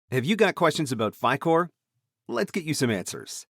Have you got questions about FICOR? Let's get you some answers.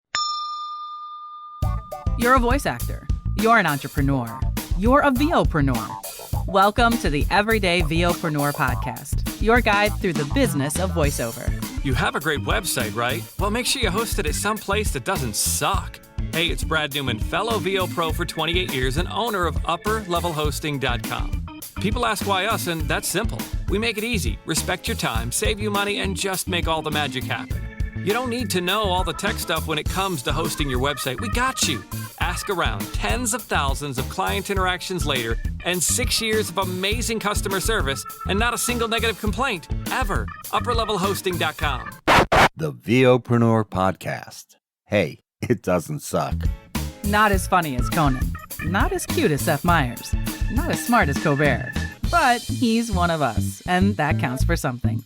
You're a voice actor. You're an entrepreneur. You're a VOPRENEUR. Welcome to the Everyday VOpreneur podcast, your guide through the business of voiceover. You have a great website, right? Well, make sure you host it at some place that doesn't suck. Hey, it's Brad Newman, fellow VO Pro for 28 years and owner of UpperLevelHosting.com. People ask why us, and that's simple. We make it easy, respect your time, save you money, and just make all the magic happen. You don't need to know all the tech stuff when it comes to hosting your website. We got you. Ask around. Tens of thousands of client interactions later, and 6 years of amazing customer service, and not a single negative complaint, ever. UpperLevelHosting.com. The VOpreneur podcast. Hey, it doesn't suck. Not as funny as Conan. Not as cute as Seth Meyers. Not as smart as Colbert. But he's one of us, and that counts for something.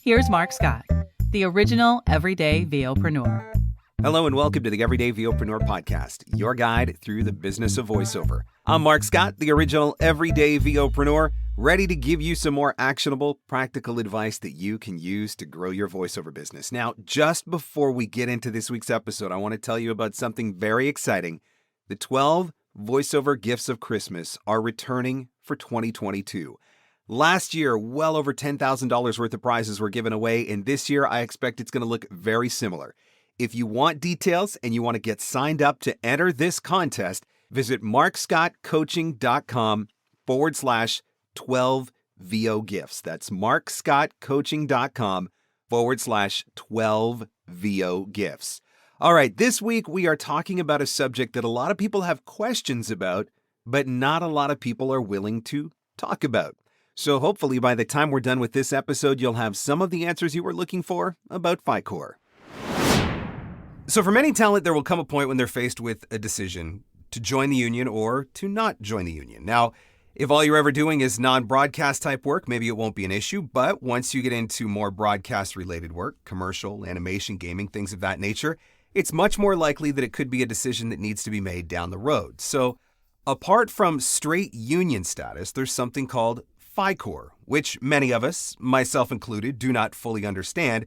Here's Marc Scott, the original everyday VOpreneur. Hello and welcome to the Everyday VOpreneur podcast, your guide through the business of voiceover. I'm Marc Scott, the original everyday VOpreneur, ready to give you some more actionable, practical advice that you can use to grow your voiceover business. Now, just before we get into this week's episode, I want to tell you about something very exciting. The 12 voiceover gifts of Christmas are returning for 2022. Last year, well over $10,000 worth of prizes were given away, and this year I expect it's going to look very similar. If you want details and you want to get signed up to enter this contest, visit markscottcoaching.com/12VO gifts. That's markscottcoaching.com/12VO gifts. All right, this week we are talking about a subject that a lot of people have questions about, but not a lot of people are willing to talk about. So hopefully by the time we're done with this episode, you'll have some of the answers you were looking for about FICOR. So for many talent, there will come a point when they're faced with a decision to join the union or to not join the union. Now, if all you're ever doing is non-broadcast type work, maybe it won't be an issue. But once you get into more broadcast-related work, commercial, animation, gaming, things of that nature, it's much more likely that it could be a decision that needs to be made down the road. So apart from straight union status, there's something called FICOR, which many of us, myself included, do not fully understand.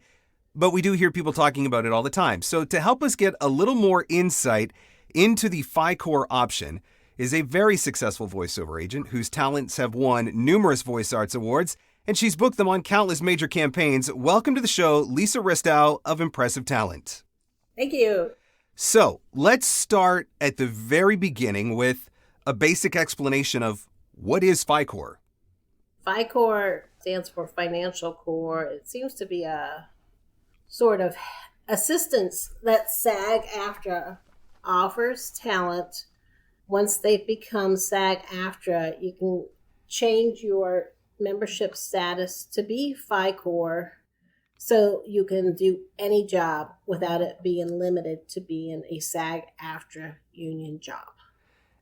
But we do hear people talking about it all the time. So to help us get a little more insight into the FICOR option is a very successful voiceover agent whose talents have won numerous Voice Arts Awards, and she's booked them on countless major campaigns. Welcome to the show, Lisa Ristau of Impressive Talent. Thank you. So let's start at the very beginning with a basic explanation of what is FICOR. FICOR stands for Financial Core. It seems to be a sort of assistance that SAG-AFTRA offers talent. Once they've become SAG-AFTRA, you can change your membership status to be FICOR so you can do any job without it being limited to being a SAG-AFTRA union job.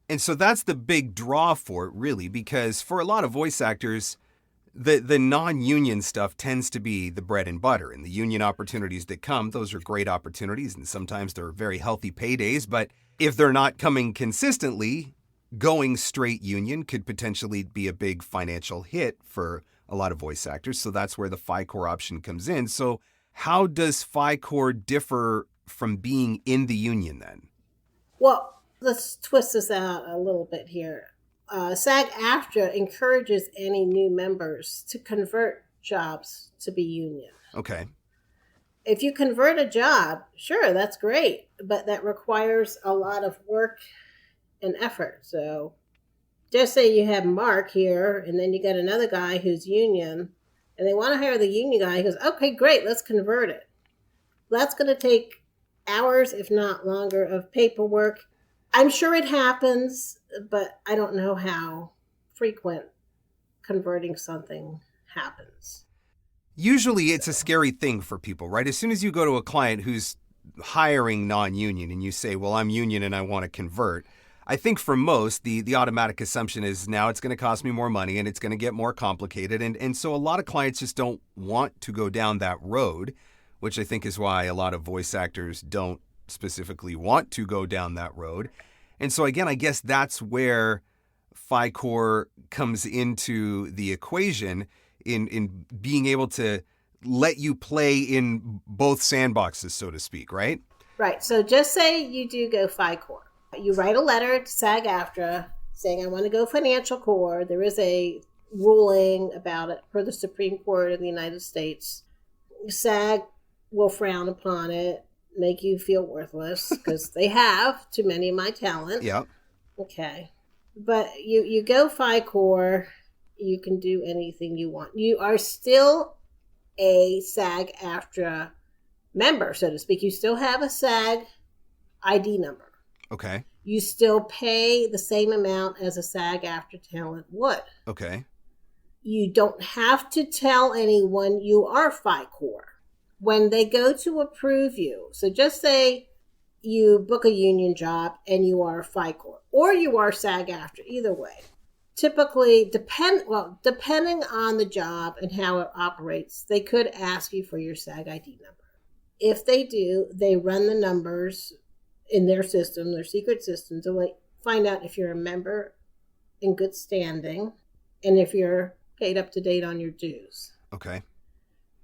And so that's the big draw for it, really, because for a lot of voice actors, the non-union stuff tends to be the bread and butter. And the union opportunities that come, those are great opportunities, and sometimes they're very healthy paydays. But if they're not coming consistently, going straight union could potentially be a big financial hit for a lot of voice actors. So that's where the FICOR option comes in. So how does FICOR differ from being in the union then? Well, let's twist this out a little bit here. SAG-AFTRA encourages any new members to convert jobs to be union. Okay. If you convert a job, sure, that's great, but that requires a lot of work and effort. So just say you have Marc here, and then you got another guy who's union, and they want to hire the union guy. He goes, okay, great, let's convert it. That's going to take hours, if not longer, of paperwork. I'm sure it happens, but I don't know how frequent converting something happens. Usually it's a scary thing for people, right? As soon as you go to a client who's hiring non-union and you say, well, I'm union and I want to convert, I think for most, the automatic assumption is now it's going to cost me more money and it's going to get more complicated. And so a lot of clients just don't want to go down that road, which I think is why a lot of voice actors don't specifically want to go down that road. And so again, I guess that's where FICOR comes into the equation in being able to let you play in both sandboxes, so to speak, right? Right. So just say you do go FICOR. You write a letter to SAG-AFTRA saying, I want to go financial core. There is a ruling about it per the Supreme Court of the United States. SAG will frown upon it, make you feel worthless because they have too many of my talent. Yep. Okay. But you go FICOR, you can do anything you want. You are still a SAG-AFTRA member, so to speak. You still have a SAG ID number. Okay. You still pay the same amount as a SAG-AFTRA talent would. Okay. You don't have to tell anyone you are FICOR. When they go to approve you, so just say you book a union job and you are FICOR, or you are SAG-AFTRA, either way. Typically, depending on the job and how it operates, they could ask you for your SAG ID number. If they do, they run the numbers in their system, their secret system, to find out if you're a member in good standing and if you're paid up to date on your dues. Okay.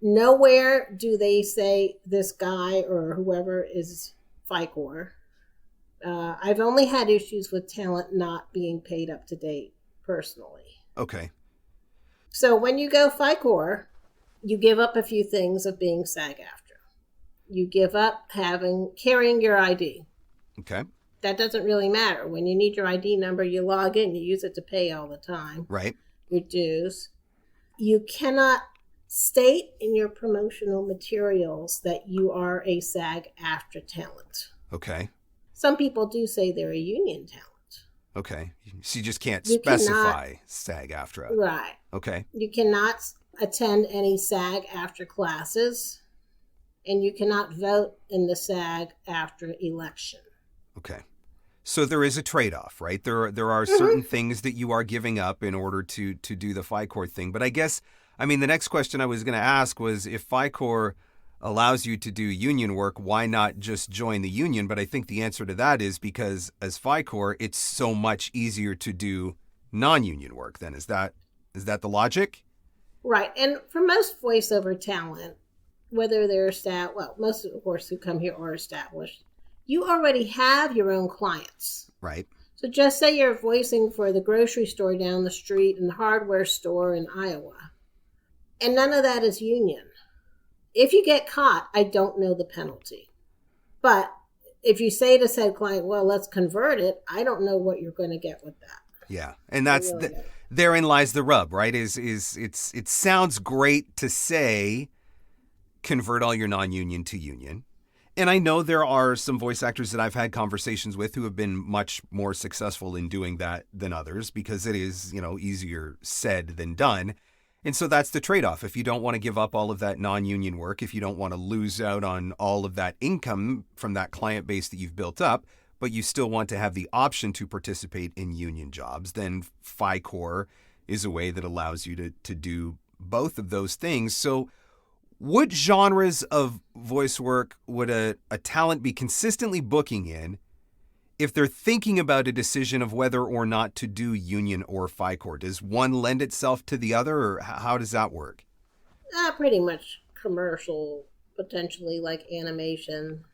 Nowhere do they say this guy or whoever is FICOR. I've only had issues with talent not being paid up to date personally. Okay. So when you go FICOR, you give up a few things of being SAG-AFTRA. You give up carrying your ID. Okay. That doesn't really matter. When you need your ID number, you log in, you use it to pay all the time. Right. Your dues. You cannot state in your promotional materials that you are a SAG-AFTRA talent. Okay. Some people do say they're a union talent. Okay. So you just can't You specify SAG-AFTRA. Right. Okay. You cannot attend any SAG-AFTRA classes, and you cannot vote in the SAG-AFTRA election. Okay. So there is a trade-off, right? There are certain things that you are giving up in order to do the FICOR thing. But I guess, the next question I was going to ask was, if FICOR allows you to do union work, why not just join the union? But I think the answer to that is because as FICOR, it's so much easier to do non-union work then. Is that the logic? Right. And for most voiceover talent, whether they're most of course who come here are established, you already have your own clients. Right. So just say you're voicing for the grocery store down the street and the hardware store in Iowa, and none of that is union. If you get caught, I don't know the penalty. But if you say to said client, well, let's convert it, I don't know what you're going to get with that. Yeah. And that's therein lies the rub, right? It sounds great to say convert all your non-union to union. And I know there are some voice actors that I've had conversations with who have been much more successful in doing that than others, because it is, easier said than done. And so that's the trade-off. If you don't want to give up all of that non-union work, if you don't want to lose out on all of that income from that client base that you've built up, but you still want to have the option to participate in union jobs, then FICOR is a way that allows you to do both of those things. So what genres of voice work would a talent be consistently booking in if they're thinking about a decision of whether or not to do union or FICOR? Does one lend itself to the other, or how does that work? Pretty much commercial, potentially like animation,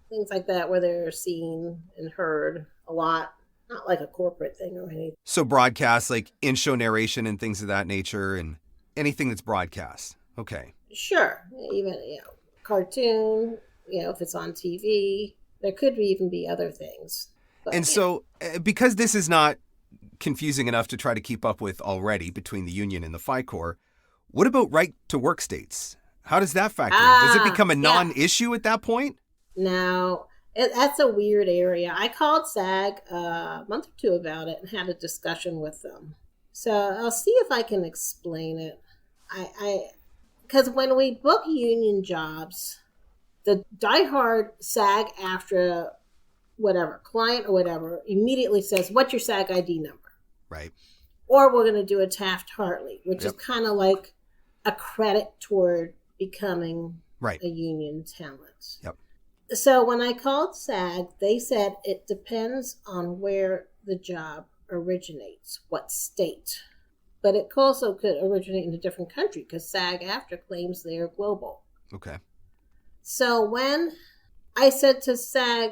things like that, where they're seen and heard a lot. Not like a corporate thing or anything. So broadcast, like in-show narration and things of that nature, and anything that's broadcast. Okay. Sure. Even, cartoon, if it's on TV, there could even be other things. But, and so, because this is not confusing enough to try to keep up with already between the union and the FICOR, what about right to work states? How does that factor in? Does it become a non-issue at that point? No, that's a weird area. I called SAG a month or two about it and had a discussion with them. So I'll see if I can explain it. Because when we book union jobs, the diehard SAG-AFTRA client or whatever immediately says, what's your SAG ID number? Right. Or we're going to do a Taft-Hartley, which is kind of like a credit toward becoming a union talent. Yep. So when I called SAG, they said it depends on where the job originates, what state. but it also could originate in a different country because SAG-AFTRA claims they are global. Okay. So when I said to SAG,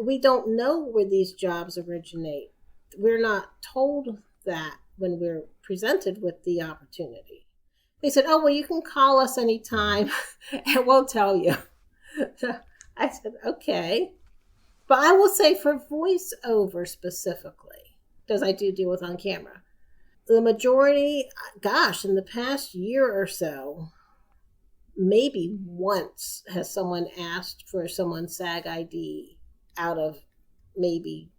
we don't know where these jobs originate. We're not told that when we're presented with the opportunity. They said, oh, well, you can call us anytime and we'll tell you. So I said, okay. But I will say for voiceover specifically, because I do deal with on camera, the majority, gosh, in the past year or so, maybe once has someone asked for someone's SAG ID out of maybe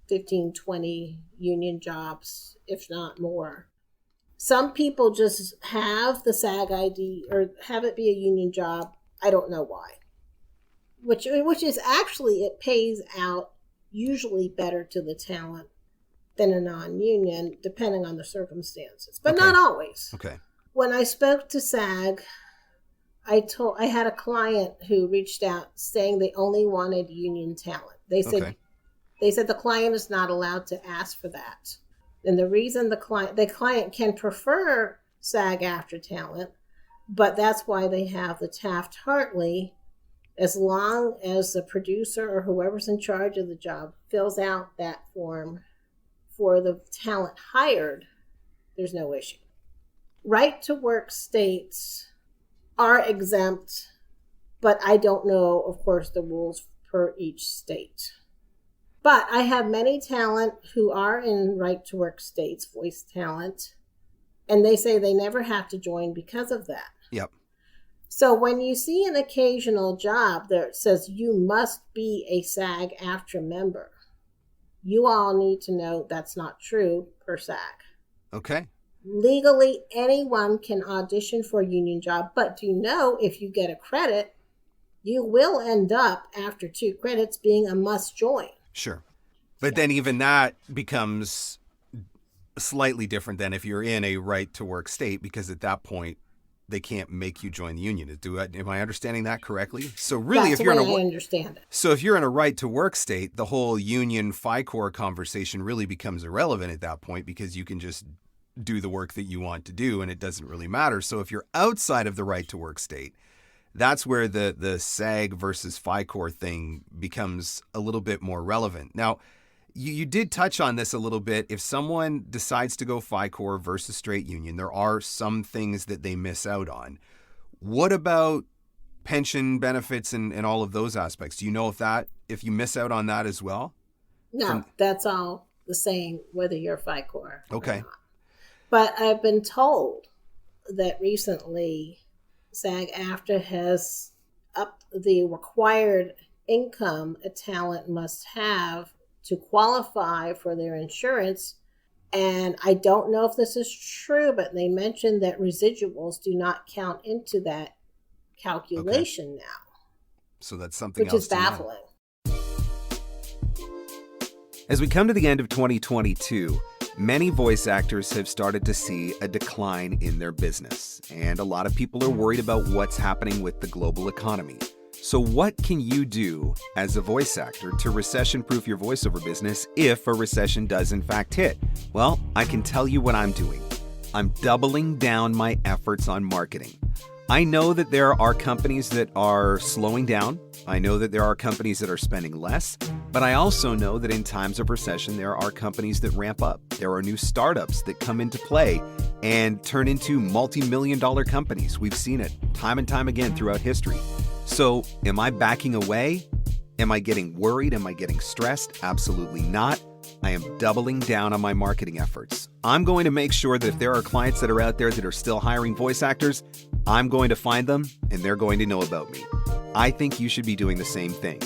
15, 20 union jobs, if not more. Some people just have the SAG ID or have it be a union job. I don't know why. Which is actually, it pays out usually better to the talent than a non-union, depending on the circumstances, but not always. Okay. When I spoke to SAG, I had a client who reached out saying they only wanted union talent. They said the client is not allowed to ask for that. And the reason the client can prefer SAG-AFTRA talent, but that's why they have the Taft-Hartley, as long as the producer or whoever's in charge of the job fills out that form for the talent hired, there's no issue. Right to work states are exempt, but I don't know, of course, the rules per each state. But I have many talent who are in right to work states, voice talent, and they say they never have to join because of that. Yep. So when you see an occasional job that says you must be a SAG-AFTRA member, you all need to know that's not true per SAG. Okay. Legally, anyone can audition for a union job, but do you know if you get a credit, you will end up after 2 credits being a must join. Sure. But then even that becomes slightly different than if you're in a right to work state, because at that point they can't make you join the union. Am I understanding that correctly? So really, That's if you're the way I understand it. So if you're in a right to work state, the whole union FICOR conversation really becomes irrelevant at that point, because you can just do the work that you want to do and it doesn't really matter. So if you're outside of the right to work state, that's where the SAG versus FICOR thing becomes a little bit more relevant. Now, you did touch on this a little bit. If someone decides to go FICOR versus straight union, there are some things that they miss out on. What about pension benefits and all of those aspects? Do you know if you miss out on that as well? No, that's all the same, whether you're FICOR or not. But I've been told that recently SAG-AFTRA has upped the required income a talent must have to qualify for their insurance. And I don't know if this is true, but they mentioned that residuals do not count into that calculation now. So that's something which else is baffling. As we come to the end of 2022, many voice actors have started to see a decline in their business, and a lot of people are worried about what's happening with the global economy. So what can you do as a voice actor to recession-proof your voiceover business if a recession does in fact hit? Well, I can tell you what I'm doing. I'm doubling down my efforts on marketing. I know that there are companies that are slowing down. I know that there are companies that are spending less, but I also know that in times of recession, there are companies that ramp up. There are new startups that come into play and turn into multi-million-dollar companies. We've seen it time and time again throughout history. So am I backing away? Am I getting worried? Am I getting stressed? Absolutely not. I am doubling down on my marketing efforts. I'm going to make sure that if there are clients that are out there that are still hiring voice actors, I'm going to find them and they're going to know about me. I think you should be doing the same thing.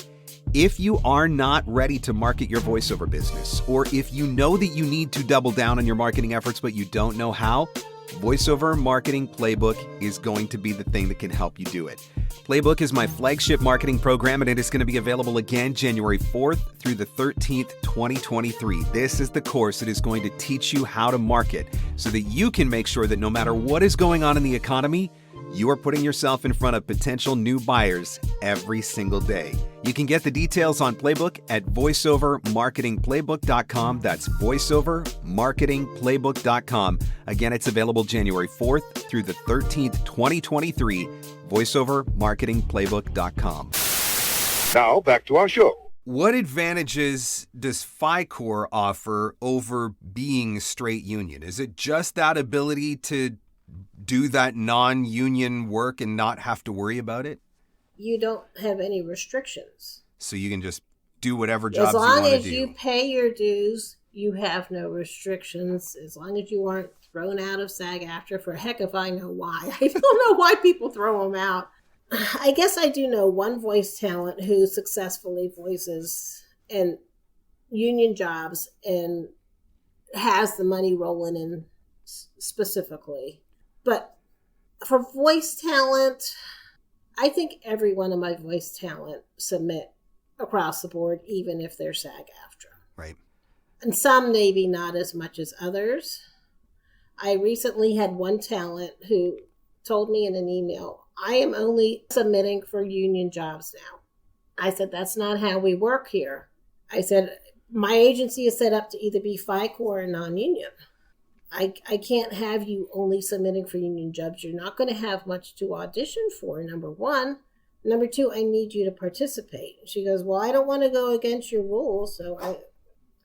If you are not ready to market your voiceover business, or if you know that you need to double down on your marketing efforts but you don't know how, Voiceover Marketing Playbook is going to be the thing that can help you do it. Playbook is my flagship marketing program, and it is going to be available again January 4th through the 13th, 2023. This is the course that is going to teach you how to market so that you can make sure that no matter what is going on in the economy, you are putting yourself in front of potential new buyers every single day. You can get the details on Playbook at voiceovermarketingplaybook.com. That's voiceovermarketingplaybook.com. Again, it's available January 4th through the 13th, 2023. voiceovermarketingplaybook.com. Now, back to our show. What advantages does FICOR offer over being straight union? Is it just that ability to do that non-union work and not have to worry about it? You don't have any restrictions. So you can just do whatever jobs you want to do. As long as you pay your dues, you have no restrictions. As long as you aren't thrown out of SAG-AFTRA, for heck if I know why. I don't know why people throw them out. I guess I do know one voice talent who successfully voices in union jobs and has the money rolling in specifically. But for voice talent, I think every one of my voice talent submit across the board, even if they're SAG-AFTRA. Right. And some maybe not as much as others. I recently had one talent who told me in an email, I am only submitting for union jobs now. I said, that's not how we work here. I said, my agency is set up to either be FICOR or non-union. I can't have you only submitting for union jobs. You're not going to have much to audition for, number one. Number two, I need you to participate. She goes, well, I don't want to go against your rules, so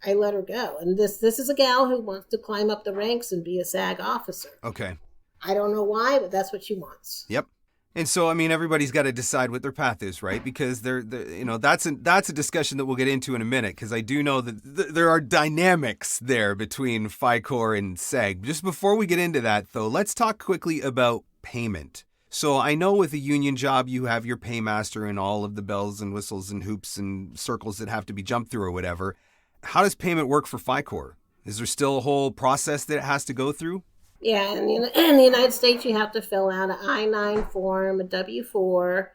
I let her go. And this is a gal who wants to climb up the ranks and be a SAG officer. Okay. I don't know why, but that's what she wants. Yep. And so, I mean, everybody's got to decide what their path is, right? Because that's a discussion that we'll get into in a minute, because I do know that there are dynamics there between FICOR and SAG. Just before we get into that, though, let's talk quickly about payment. So I know with a union job, you have your paymaster and all of the bells and whistles and hoops and circles that have to be jumped through or whatever. How does payment work for FICOR? Is there still a whole process that it has to go through? Yeah, in the United States, you have to fill out an I-9 form, a W-4.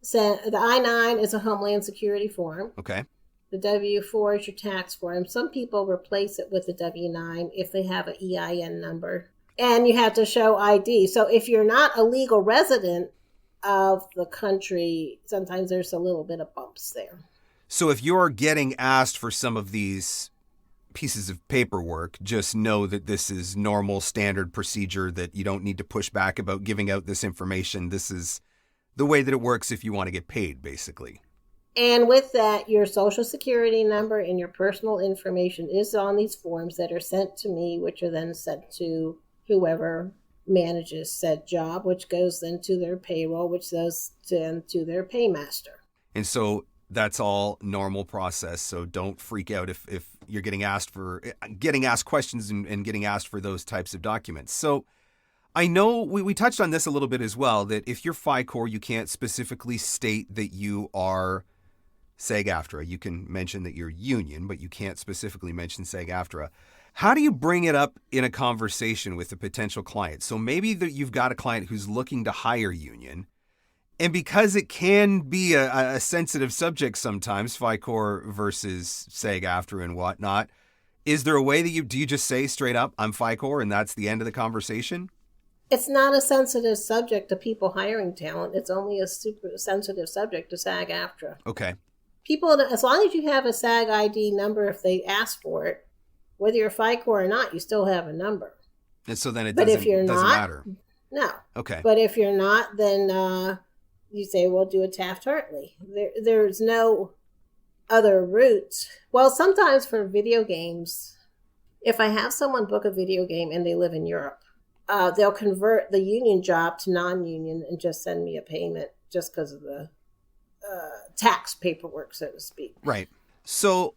So the I-9 is a Homeland Security form. Okay. The W-4 is your tax form. Some people replace it with the W-9 if they have an EIN number. And you have to show ID. So if you're not a legal resident of the country, sometimes there's a little bit of bumps there. So if you're getting asked for some of these pieces of paperwork, just know that this is normal standard procedure, that you don't need to push back about giving out this information. This is the way that it works if you want to get paid, basically. And with that, your social security number and your personal information is on these forms that are sent to me, which are then sent to whoever manages said job, which goes then to their payroll, which goes then to their paymaster. And so that's all normal process. So don't freak out if you're getting asked questions and getting asked for those types of documents. So I know we touched on this a little bit as well, that if you're FICOR, you can't specifically state that you are SAG-AFTRA. You can mention that you're union, but you can't specifically mention SAG-AFTRA. How do you bring it up in a conversation with a potential client? So maybe that you've got a client who's looking to hire union, and because it can be a sensitive subject sometimes, FICOR versus SAG-AFTRA and whatnot, is there a way that you just say straight up, I'm FICOR, and that's the end of the conversation? It's not a sensitive subject to people hiring talent. It's only a super sensitive subject to SAG-AFTRA. Okay. People, as long as you have a SAG ID number, if they ask for it, whether you're FICOR or not, you still have a number. And so then it but doesn't, if you're doesn't not, matter. No. Okay. But if you're not, then you say, well, do a Taft-Hartley. There's no other route. Well, sometimes for video games, if I have someone book a video game and they live in Europe, they'll convert the union job to non-union and just send me a payment just because of the tax paperwork, so to speak. Right. So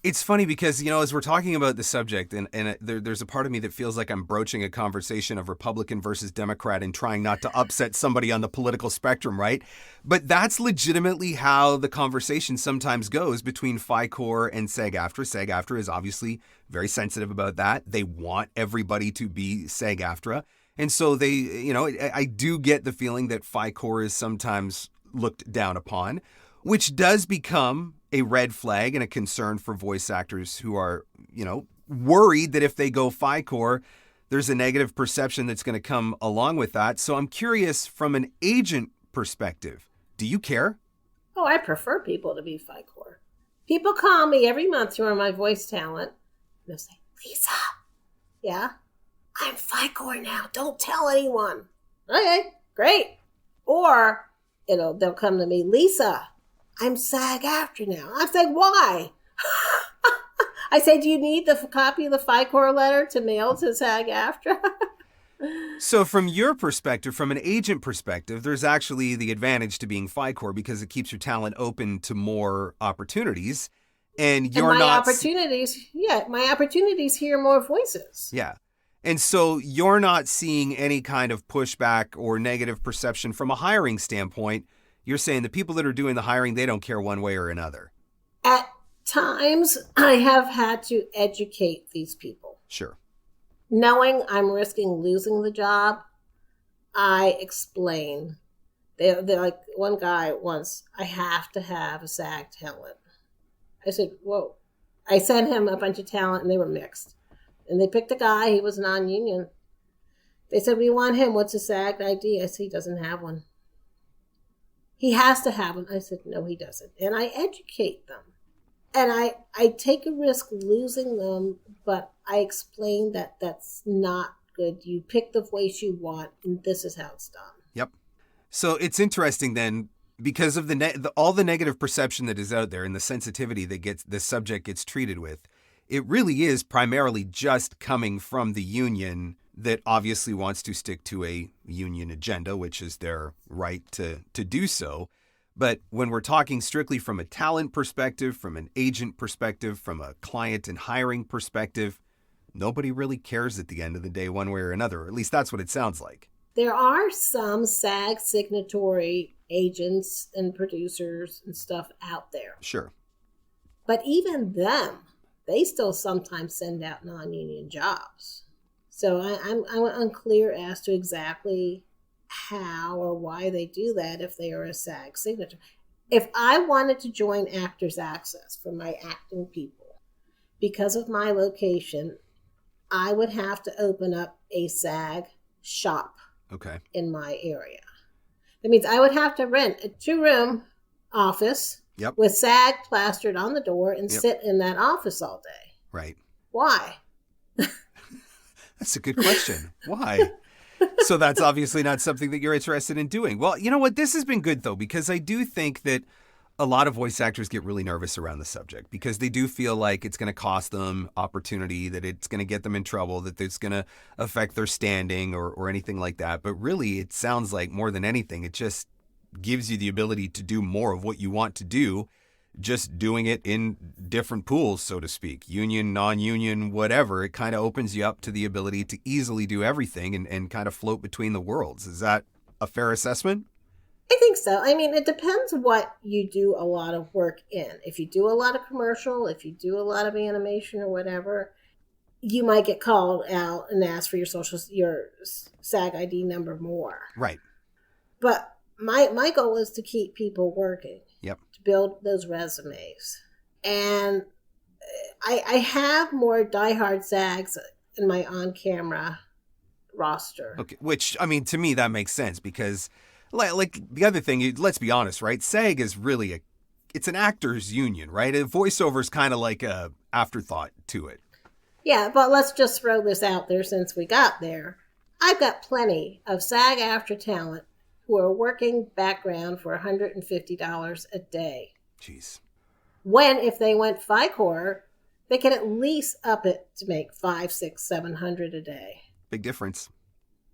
it's funny because, as we're talking about the subject, and there's a part of me that feels like I'm broaching a conversation of Republican versus Democrat and trying not to upset somebody on the political spectrum, right? But that's legitimately how the conversation sometimes goes between FICOR and SAG-AFTRA. SAG-AFTRA is obviously very sensitive about that. They want everybody to be SAG-AFTRA. And so I do get the feeling that FICOR is sometimes looked down upon, which does become a red flag and a concern for voice actors who are, worried that if they go FICOR, there's a negative perception that's going to come along with that. So I'm curious, from an agent perspective, do you care? Oh, I prefer people to be FICOR. People call me every month who are my voice talent. They'll say, Lisa, yeah, I'm FICOR now. Don't tell anyone. Okay, great. Or they'll come to me, Lisa, I'm sag-aftra now. I say, why? I say, do you need the copy of the FICOR letter to mail to sag-aftra? So from your perspective, from an agent perspective, there's actually the advantage to being FICOR because it keeps your talent open to more opportunities. And you're my opportunities hear more voices. Yeah. And so you're not seeing any kind of pushback or negative perception from a hiring standpoint. You're saying the people that are doing the hiring, they don't care one way or another. At times, I have had to educate these people. Sure. Knowing I'm risking losing the job, I explain. They're like, one guy once, I have to have a SAG talent. I said, whoa. I sent him a bunch of talent and they were mixed. And they picked a guy, he was non-union. They said, we want him, what's his SAG ID? I said, he doesn't have one. He has to have one. I said, no, he doesn't. And I educate them. And I take a risk losing them, but I explain that that's not good. You pick the voice you want, and this is how it's done. Yep. So it's interesting then, because of all the negative perception that is out there and the sensitivity that the subject gets treated with, it really is primarily just coming from the union that obviously wants to stick to a union agenda, which is their right to do so. But when we're talking strictly from a talent perspective, from an agent perspective, from a client and hiring perspective, nobody really cares at the end of the day one way or another. Or at least that's what it sounds like. There are some SAG signatory agents and producers and stuff out there. Sure. But even them, they still sometimes send out non-union jobs. So I'm unclear as to exactly how or why they do that if they are a SAG signature. If I wanted to join Actors Access for my acting people, because of my location, I would have to open up a SAG shop in my area. That means I would have to rent a 2-room office with SAG plastered on the door and sit in that office all day. Right. Why? That's a good question. Why? So that's obviously not something that you're interested in doing. Well, you know what? This has been good, though, because I do think that a lot of voice actors get really nervous around the subject because they do feel like it's going to cost them opportunity, that it's going to get them in trouble, that it's going to affect their standing or anything like that. But really, it sounds like more than anything, it just gives you the ability to do more of what you want to do, just doing it in different pools, so to speak, union, non-union, whatever. It kind of opens you up to the ability to easily do everything and kind of float between the worlds. Is that a fair assessment? I think so. I mean, it depends what you do a lot of work in. If you do a lot of commercial, if you do a lot of animation or whatever, you might get called out and ask for your SAG ID number more. Right. But my goal is to keep people working. Yep. To build those resumes. And I have more diehard SAGs in my on-camera roster. Okay. Which, I mean, to me, that makes sense because like the other thing, let's be honest, right? SAG is really it's an actors union, right? A voiceover is kind of like a afterthought to it. Yeah, but let's just throw this out there since we got there. I've got plenty of SAG-aftra talent who are working background for $150 a day. Jeez. When, if they went FICOR, they could at least up it to make $500, $600, $700 a day. Big difference.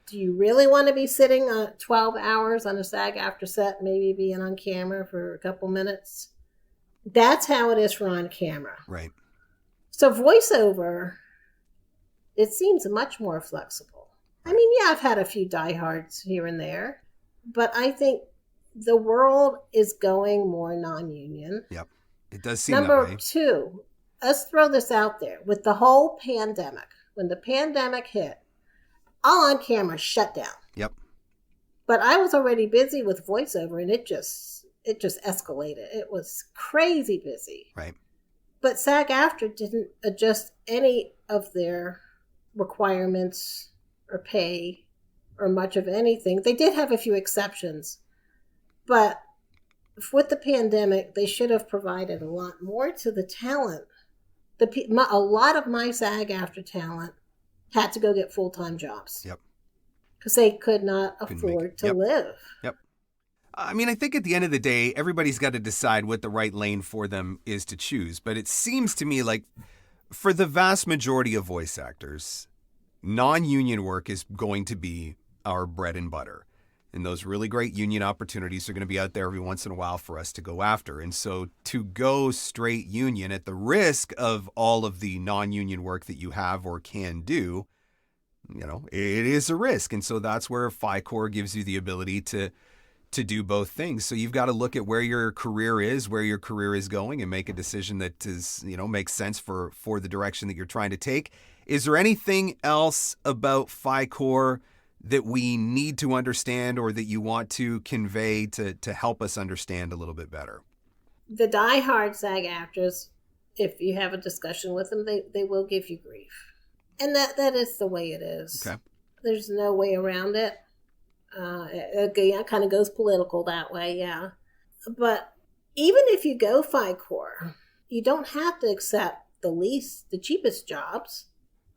Do you really want to be sitting 12 hours on a SAG-aftra set, maybe being on camera for a couple minutes? That's how it is for on camera. Right. So voiceover, it seems much more flexible. I mean, yeah, I've had a few diehards here and there, but I think the world is going more non-union. Yep. It does seem that way. Number two, let's throw this out there. With the whole pandemic, when the pandemic hit, all on camera shut down. Yep. But I was already busy with voiceover and it just escalated. It was crazy busy. Right. But SAG-aftra didn't adjust any of their requirements or pay or much of anything. They did have a few exceptions, but with the pandemic, they should have provided a lot more to the talent. A lot of my SAG-AFTRA talent had to go get full-time jobs. Yep. Because they could not afford to live. Yep. I mean, I think at the end of the day, everybody's got to decide what the right lane for them is to choose. But it seems to me like for the vast majority of voice actors, non-union work is going to be our bread and butter. And those really great union opportunities are going to be out there every once in a while for us to go after. And so to go straight union at the risk of all of the non-union work that you have or can do, it is a risk. And so that's where FICOR gives you the ability to do both things. So you've got to look at where your career is going and make a decision that is, makes sense for the direction that you're trying to take. Is there anything else about FICOR that we need to understand or that you want to convey to help us understand a little bit better? The diehard SAG-AFTRAs, if you have a discussion with them, they will give you grief. And that is the way it is. Okay. There's no way around it. It kind of goes political that way, yeah. But even if you go FICOR, you don't have to accept the cheapest jobs,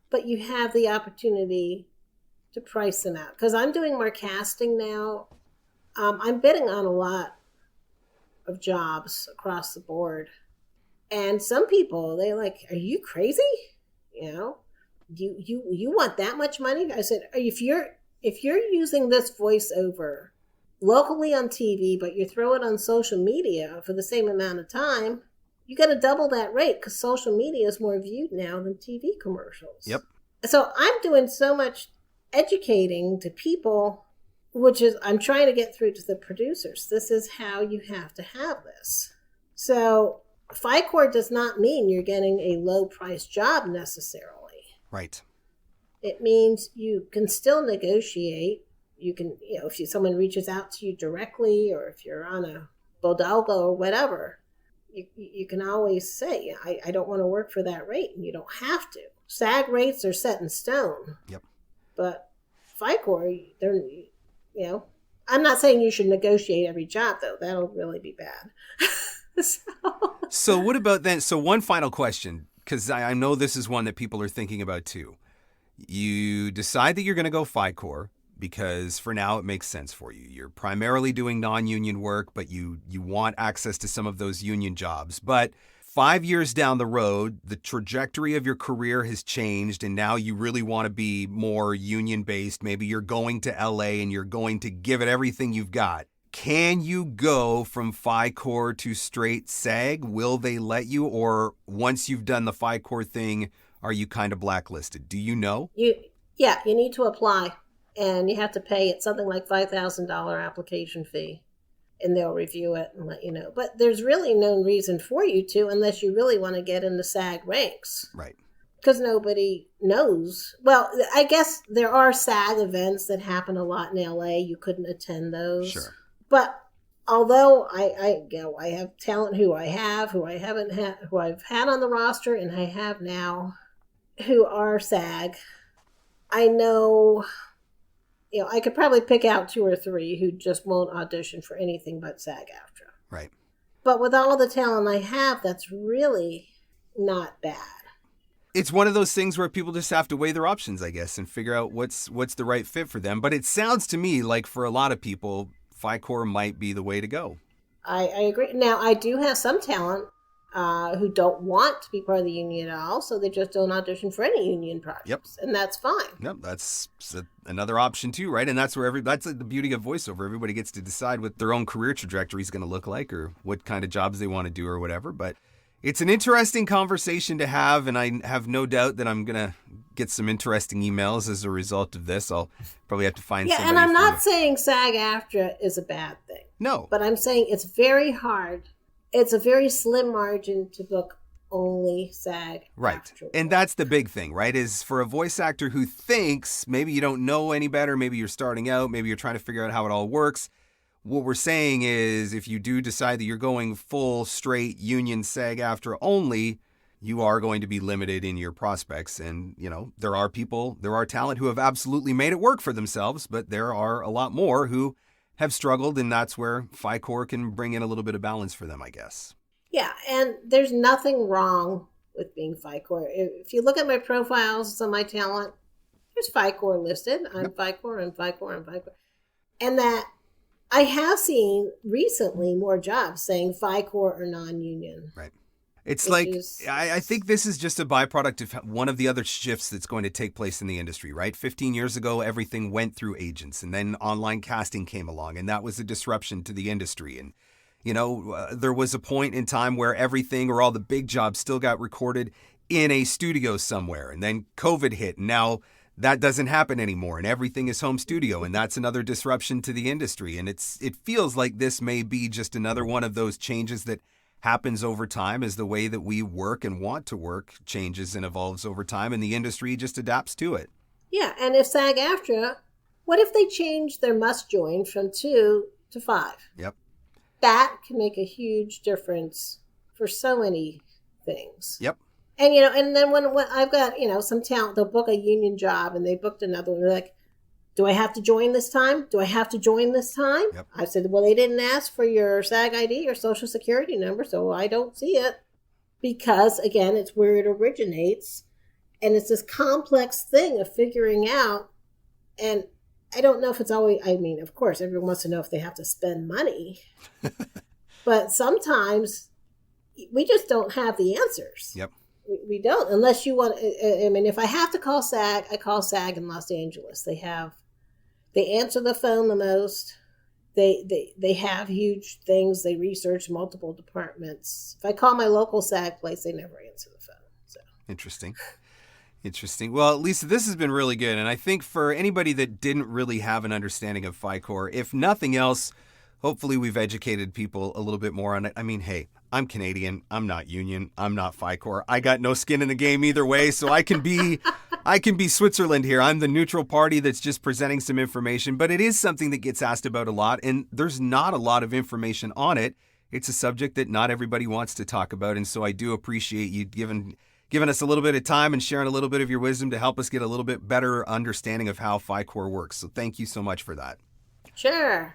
but you have the opportunity to price them out. Because I'm doing more casting now. I'm bidding on a lot of jobs across the board. And some people, they're like, are you crazy? You want that much money? I said, if you're using this voiceover locally on TV, but you throw it on social media for the same amount of time, you got to double that rate because social media is more viewed now than TV commercials. Yep. So I'm doing so much educating to people, which is I'm trying to get through to the producers. This is how you have to have this. So FICOR does not mean you're getting a low price job necessarily. Right. It means you can still negotiate. You can, if someone reaches out to you directly, or if you're on a bodega or whatever, you can always say, I don't want to work for that rate, and you don't have to. SAG rates are set in stone. Yep. But FICOR, I'm not saying you should negotiate every job, though. That'll really be bad. So what about then? So one final question, because I know this is one that people are thinking about too. You decide that you're going to go FICOR because for now it makes sense for you. You're primarily doing non-union work, but you want access to some of those union jobs. But 5 years down the road, the trajectory of your career has changed, and now you really want to be more union-based. Maybe you're going to LA and you're going to give it everything you've got. Can you go from FICOR to straight SAG? Will they let you? Or once you've done the FICOR thing, are you kind of blacklisted? Do you know? You need to apply, and you have to pay it something like $5,000 application fee, and they'll review it and let you know. But there's really no reason for you to, unless you really want to get in the SAG ranks. Right. Because nobody knows. Well, I guess there are SAG events that happen a lot in LA. You couldn't attend those. Sure. But although I have talent who I've had on the roster, and I have now who are SAG, I know, I could probably pick out 2 or 3 who just won't audition for anything but SAG-AFTRA. Right. But with all the talent I have, that's really not bad. It's one of those things where people just have to weigh their options, I guess, and figure out what's the right fit for them. But it sounds to me like for a lot of people, FICOR might be the way to go. I agree. Now, I do have some talent who don't want to be part of the union at all, so they just don't audition for any union projects. Yep. And that's fine. Yep, that's another option too, right? And that's where that's the beauty of voiceover. Everybody gets to decide what their own career trajectory is going to look like, or what kind of jobs they want to do, or whatever. But it's an interesting conversation to have, and I have no doubt that I'm going to get some interesting emails as a result of this. I'll probably have to find somebody. And I'm not saying SAG-AFTRA is a bad thing. No. But I'm saying it's very hard. It's a very slim margin to book only SAG-AFTRA. Right. And that's the big thing, right? Is for a voice actor who thinks maybe you don't know any better, maybe you're starting out, maybe you're trying to figure out how it all works. What we're saying is if you do decide that you're going full straight union SAG-AFTRA only, you are going to be limited in your prospects. And, there are talent who have absolutely made it work for themselves, but there are a lot more who have struggled, and that's where FICOR can bring in a little bit of balance for them, I guess. Yeah, and there's nothing wrong with being FICOR. If you look at my profiles, some of my talent, there's FICOR listed. I'm FICOR and FICOR and FICOR. And that I have seen recently more jobs saying FICOR or non-union. Right. It's I think this is just a byproduct of one of the other shifts that's going to take place in the industry, right? 15 years ago, everything went through agents, and then online casting came along, and that was a disruption to the industry. And, there was a point in time where everything or all the big jobs still got recorded in a studio somewhere. And then COVID hit, and now that doesn't happen anymore, and everything is home studio, and that's another disruption to the industry. And it feels like this may be just another one of those changes that happens over time as the way that we work and want to work changes and evolves over time, and the industry just adapts to it. Yeah, and if SAG-AFTRA, what if they change their must join from 2 to 5? Yep. That can make a huge difference for so many things. Yep. And, and then when I've got, some talent, they'll book a union job and they booked another one. They're like, do I have to join this time? Do I have to join this time? Yep. I said, well, they didn't ask for your SAG ID or social security number, so I don't see it. Because, again, it's where it originates. And it's this complex thing of figuring out. And I don't know if it's always, of course, everyone wants to know if they have to spend money. But sometimes we just don't have the answers. Yep. We don't, unless you want, if I have to call SAG, I call SAG in Los Angeles. They answer the phone the most. They have huge things. They research multiple departments. If I call my local SAG place, they never answer the phone. So Interesting. Well, Lisa, this has been really good. And I think for anybody that didn't really have an understanding of FICOR, if nothing else, hopefully we've educated people a little bit more on it. Hey, I'm Canadian. I'm not union. I'm not FICOR. I got no skin in the game either way. So I can be Switzerland here. I'm the neutral party that's just presenting some information, but it is something that gets asked about a lot, and there's not a lot of information on it. It's a subject that not everybody wants to talk about. And so I do appreciate you giving us a little bit of time and sharing a little bit of your wisdom to help us get a little bit better understanding of how FICOR works. So thank you so much for that. Sure.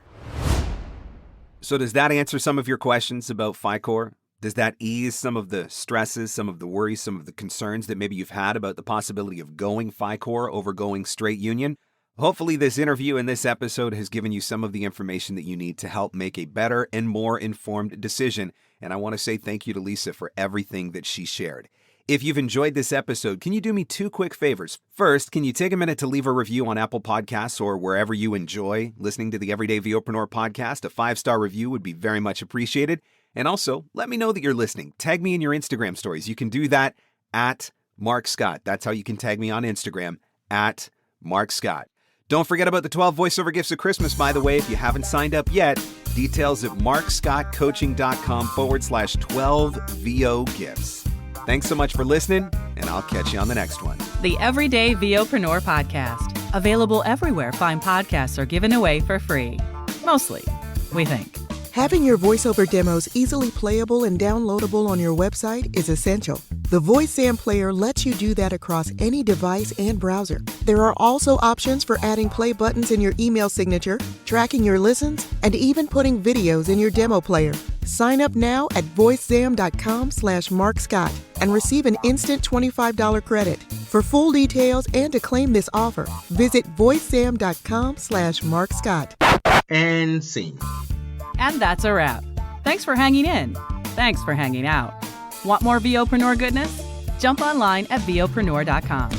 So does that answer some of your questions about FICOR? Does that ease some of the stresses, some of the worries, some of the concerns that maybe you've had about the possibility of going FICOR over going straight union? Hopefully this interview and this episode has given you some of the information that you need to help make a better and more informed decision. And I want to say thank you to Lisa for everything that she shared. If you've enjoyed this episode, can you do me 2 quick favors? First, can you take a minute to leave a review on Apple Podcasts or wherever you enjoy listening to the Everyday VOpreneur podcast? A 5-star review would be very much appreciated. And also, let me know that you're listening. Tag me in your Instagram stories. You can do that at Marc Scott. That's how you can tag me on Instagram, at Marc Scott. Don't forget about the 12 voiceover gifts of Christmas, by the way, if you haven't signed up yet. Details at marcscottcoaching.com/12VO gifts. Thanks so much for listening, and I'll catch you on the next one. The Everyday VOpreneur podcast. Available everywhere fine podcasts are given away for free. Mostly, we think. Having your voiceover demos easily playable and downloadable on your website is essential. The VoiceZam player lets you do that across any device and browser. There are also options for adding play buttons in your email signature, tracking your listens, and even putting videos in your demo player. Sign up now at voicezam.com/Marc Scott and receive an instant $25 credit. For full details and to claim this offer, visit voicezam.com/Marc Scott. And scene. And that's a wrap. Thanks for hanging in. Thanks for hanging out. Want more VOpreneur goodness? Jump online at VOpreneur.com.